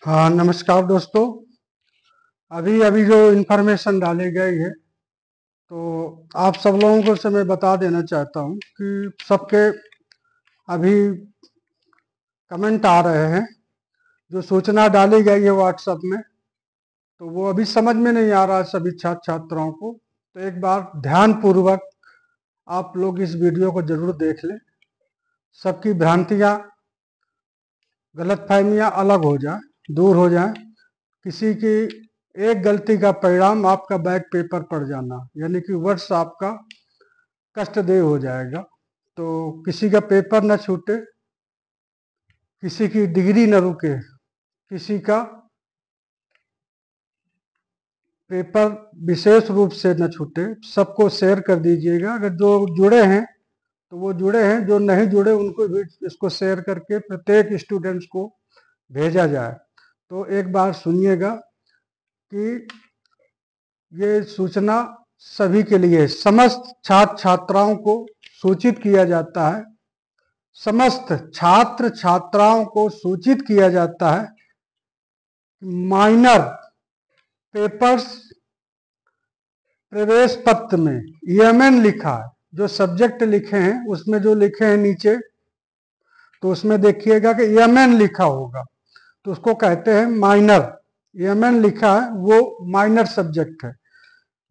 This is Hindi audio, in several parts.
हाँ, नमस्कार दोस्तों। अभी अभी जो इन्फॉर्मेशन डाली गई है, तो आप सब लोगों को से मैं बता देना चाहता हूँ कि सबके अभी कमेंट आ रहे हैं। जो सूचना डाली गई है व्हाट्सएप में, तो वो अभी समझ में नहीं आ रहा है सभी छात्र छात्राओं को। तो एक बार ध्यान पूर्वक आप लोग इस वीडियो को जरूर देख लें। सबकी भ्रांतियाँ, गलतफहमियाँ अलग हो जाए, दूर हो जाए। किसी की एक गलती का परिणाम आपका बैक पेपर पड़ जाना, यानी कि वर्ष आपका कष्टदेय हो जाएगा। तो किसी का पेपर न छूटे, किसी की डिग्री न रुके, किसी का पेपर विशेष रूप से न छूटे। सबको शेयर कर दीजिएगा। अगर जो जुड़े हैं तो वो जुड़े हैं, जो नहीं जुड़े उनको भी इसको शेयर करके प्रत्येक स्टूडेंट्स को भेजा जाए। तो एक बार सुनिएगा कि ये सूचना सभी के लिए, समस्त छात्र छात्राओं को सूचित किया जाता है। समस्त छात्र छात्राओं को सूचित किया जाता है। माइनर पेपर्स प्रवेश पत्र में ईएमएन लिखा है, जो सब्जेक्ट लिखे हैं उसमें जो लिखे हैं नीचे, तो उसमें देखिएगा कि ईएमएन लिखा होगा, तो उसको कहते हैं माइनर। ईएमएन लिखा है वो माइनर सब्जेक्ट है।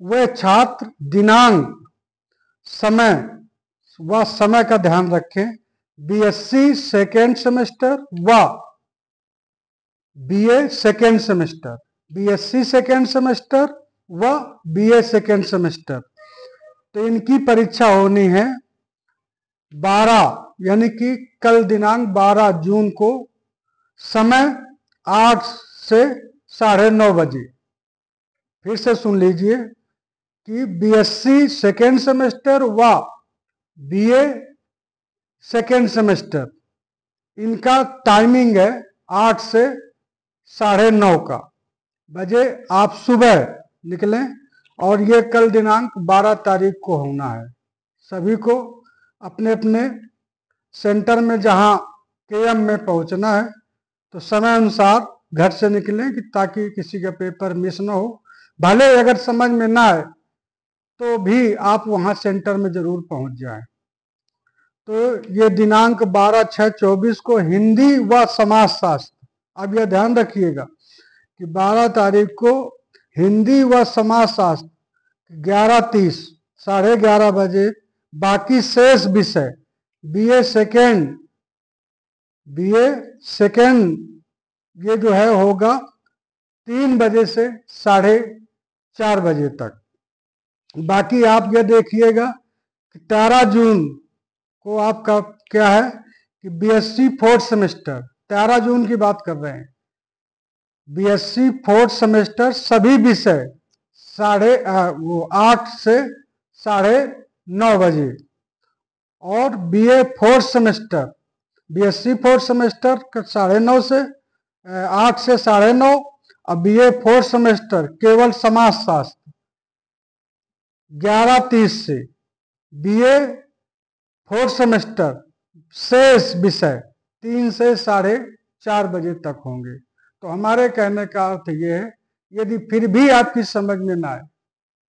वह छात्र दिनांक, समय व समय का ध्यान रखें। बीएससी सेकेंड सेमेस्टर व BA second semester, BSc second semester व बीए सेकेंड सेमेस्टर, तो इनकी परीक्षा होनी है 12, यानी कि कल दिनांक 12 जून को, समय 8 से 9:30 बजे। फिर से सुन लीजिए कि बीएससी सेकेंड सेमेस्टर व बीए सेकेंड सेमेस्टर, इनका टाइमिंग है 8 से 9:30 का बजे आप सुबह निकलें। और ये कल दिनांक 12 तारीख को होना है। सभी को अपने अपने सेंटर में जहां केएम में पहुंचना है, तो समय अनुसार घर से निकलें कि ताकि किसी का पेपर मिस ना हो। भले अगर समझ में ना आए तो भी आप वहां सेंटर में जरूर पहुंच जाएं। तो ये दिनांक 12/6/24 को हिंदी व समाजशास्त्र, अब यह ध्यान रखिएगा कि 12 तारीख को हिंदी व समाजशास्त्र 11:30, 11:30 बजे। बाकी शेष विषय बीए सेकेंड, बीए सेकेंड ये जो है होगा 3 बजे से 4:30 बजे तक। बाकी आप ये देखिएगा कि 13 जून को आपका क्या है कि बीएससी फोर्थ सेमेस्टर, 13 जून की बात कर रहे हैं। बीएससी फोर्थ सेमेस्टर सभी विषय 8 से 9:30 बजे। और BA fourth semester, BSc fourth semester 9:30 से 8 से 9:30। और बीए फोर्थ सेमेस्टर केवल समाजशास्त्र 11:30 से। बीए फोर्थ सेमेस्टर शेष विषय 3 से 4:30 बजे तक होंगे। तो हमारे कहने का अर्थ ये है, यदि फिर भी आपकी समझ में ना आए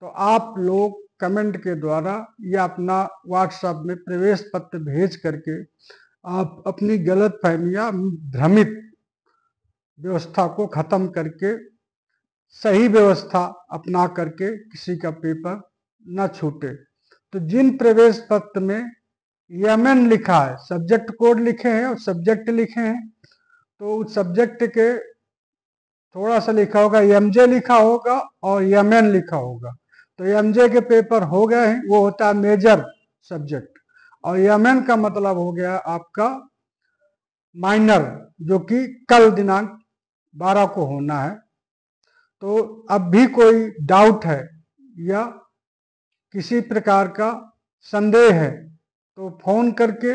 तो आप लोग कमेंट के द्वारा या अपना व्हाट्सएप में प्रवेश पत्र भेज करके आप अपनी गलत फहमियाँ, भ्रमित व्यवस्था को खत्म करके सही व्यवस्था अपना करके किसी का पेपर न छूटे। तो जिन प्रवेश पत्र में ईएमएन लिखा है, सब्जेक्ट कोड लिखे हैं और सब्जेक्ट लिखे हैं, तो उस सब्जेक्ट के थोड़ा सा लिखा होगा, एमजे लिखा होगा और ईएमएन लिखा होगा। तो एमजे के पेपर हो गए हैं, वो होता है मेजर सब्जेक्ट। और ईएमएन का मतलब हो गया आपका माइनर, जो कि कल दिनांक 12 को होना है। तो अब भी कोई डाउट है या किसी प्रकार का संदेह है तो फोन करके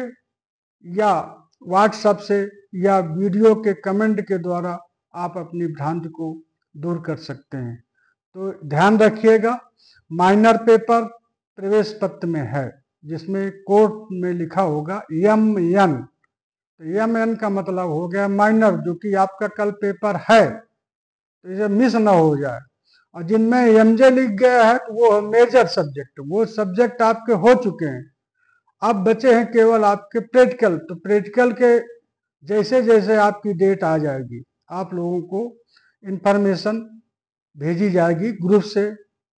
या व्हाट्सएप से या वीडियो के कमेंट के द्वारा आप अपनी भ्रांति को दूर कर सकते हैं। तो ध्यान रखिएगा, माइनर पेपर प्रवेश पत्र में है, जिसमें कोर्ट में लिखा होगा एमएन। तो MN का मतलब हो गया माइनर, जो कि आपका कल पेपर है, तो इसे मिस ना हो जाए। और जिनमें MJ लिख गया है तो वो मेजर सब्जेक्ट, वो सब्जेक्ट आपके हो चुके हैं, अब बचे हैं केवल आपके प्रैक्टिकल। तो प्रैक्टिकल के जैसे जैसे आपकी डेट आ जाएगी, आप लोगों को इंफॉर्मेशन भेजी जाएगी, ग्रुप से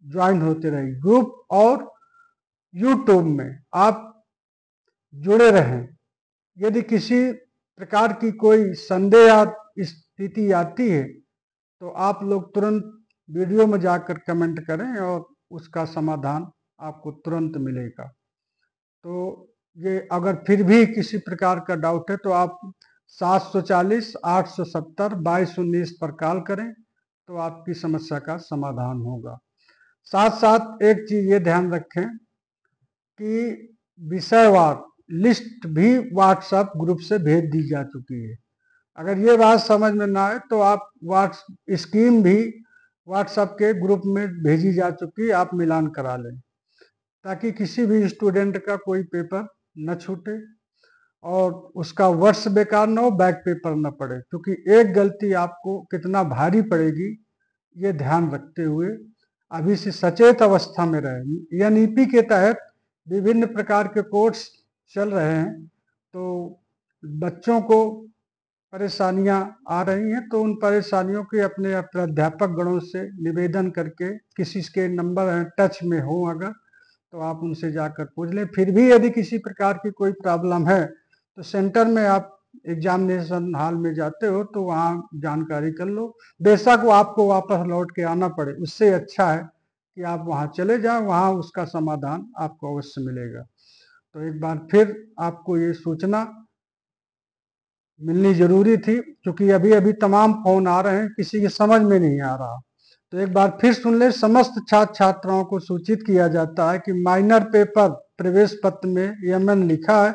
ज्वाइन होते रहेगी। ग्रुप और यूट्यूब में आप जुड़े रहें। यदि किसी प्रकार की कोई संदेह या स्थिति आती है तो आप लोग तुरंत वीडियो में जाकर कमेंट करें और उसका समाधान आपको तुरंत मिलेगा। तो ये अगर फिर भी किसी प्रकार का डाउट है तो आप 740 870 2219 पर कॉल करें, तो आपकी समस्या का समाधान होगा। साथ साथ एक चीज ये ध्यान रखें कि विषयवार लिस्ट भी व्हाट्सएप ग्रुप से भेज दी जा चुकी है। अगर ये बात समझ में ना आए तो आप स्कीम भी व्हाट्सएप के ग्रुप में भेजी जा चुकी है, आप मिलान करा लें, ताकि किसी भी स्टूडेंट का कोई पेपर न छूटे और उसका वर्ष बेकार ना हो, बैक पेपर न पड़े। क्योंकि एक गलती आपको कितना भारी पड़ेगी, ये ध्यान रखते हुए अभी से सचेत अवस्था में रहे। NEP के तहत विभिन्न प्रकार के कोर्स चल रहे हैं, तो बच्चों को परेशानियां आ रही हैं, तो उन परेशानियों के अपने प्राध्यापक गणों से निवेदन करके, किसी के नंबर टच में हो अगर, तो आप उनसे जाकर पूछ लें। फिर भी यदि किसी प्रकार की कोई प्रॉब्लम है तो सेंटर में आप एग्जामिनेशन हॉल में जाते हो तो वहाँ जानकारी कर लो। बेशक वो आपको वापस लौट के आना पड़े, उससे अच्छा है कि आप वहाँ चले जाएं, वहाँ उसका समाधान आपको अवश्य मिलेगा। तो एक बार फिर आपको ये सूचना मिलनी जरूरी थी, क्योंकि अभी अभी तमाम फोन आ रहे हैं, किसी की समझ में नहीं आ रहा। तो एक बार फिर सुन ले, समस्त छात्र छात्राओं को सूचित किया जाता है कि माइनर पेपर प्रवेश पत्र में MN लिखा है,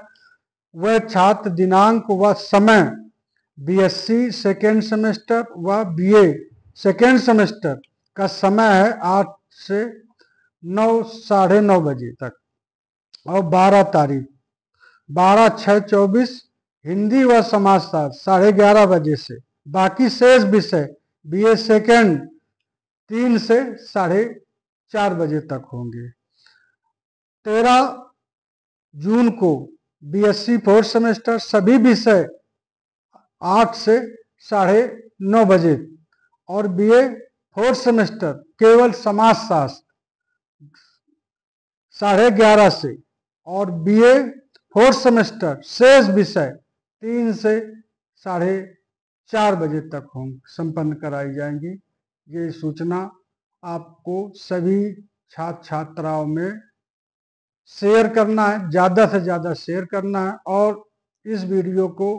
वह छात्र दिनांक व समय BSc सेकेंड सेमेस्टर व BA सेकेंड सेमेस्टर का समय है 8 से 9 साढ़े 9 बजे तक, और 12 तारीख 12/6/24 हिंदी व समाजशास्त्र 11:30 बजे से। बाकी शेष विषय BA सेकेंड 3 से 4:30 बजे तक होंगे। 13 जून को BSc फोर्थ सेमेस्टर सभी विषय 8 से 9:30 बजे, और BA फोर्थ सेमेस्टर केवल समाजशास्त्र 11:30 से, और BA फोर्थ सेमेस्टर शेष विषय 3 से 4:30 बजे तक संपन्न कराई जाएंगी। ये सूचना आपको सभी छात्र छात्राओं में शेयर करना है, ज़्यादा से ज़्यादा शेयर करना है, और इस वीडियो को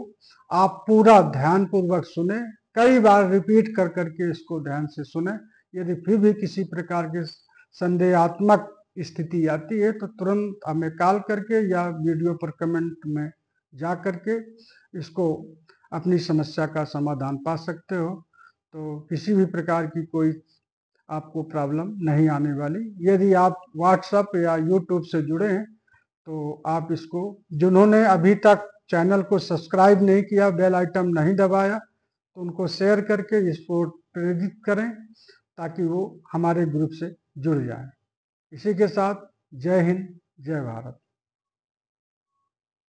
आप पूरा ध्यानपूर्वक सुने, कई बार रिपीट कर करके इसको ध्यान से सुने। यदि फिर भी किसी प्रकार के संदेहात्मक स्थिति आती है तो तुरंत हमें कॉल करके या वीडियो पर कमेंट में जा करके इसको अपनी समस्या का समाधान पा सकते हो। तो किसी भी प्रकार की कोई आपको प्रॉब्लम नहीं आने वाली। यदि आप व्हाट्सएप या यूट्यूब से जुड़े हैं तो आप इसको, जिन्होंने अभी तक चैनल को सब्सक्राइब नहीं किया, बेल आइटम नहीं दबाया, तो उनको शेयर करके इसको प्रेरित करें ताकि वो हमारे ग्रुप से जुड़ जाएं। इसी के साथ जय हिंद, जय भारत।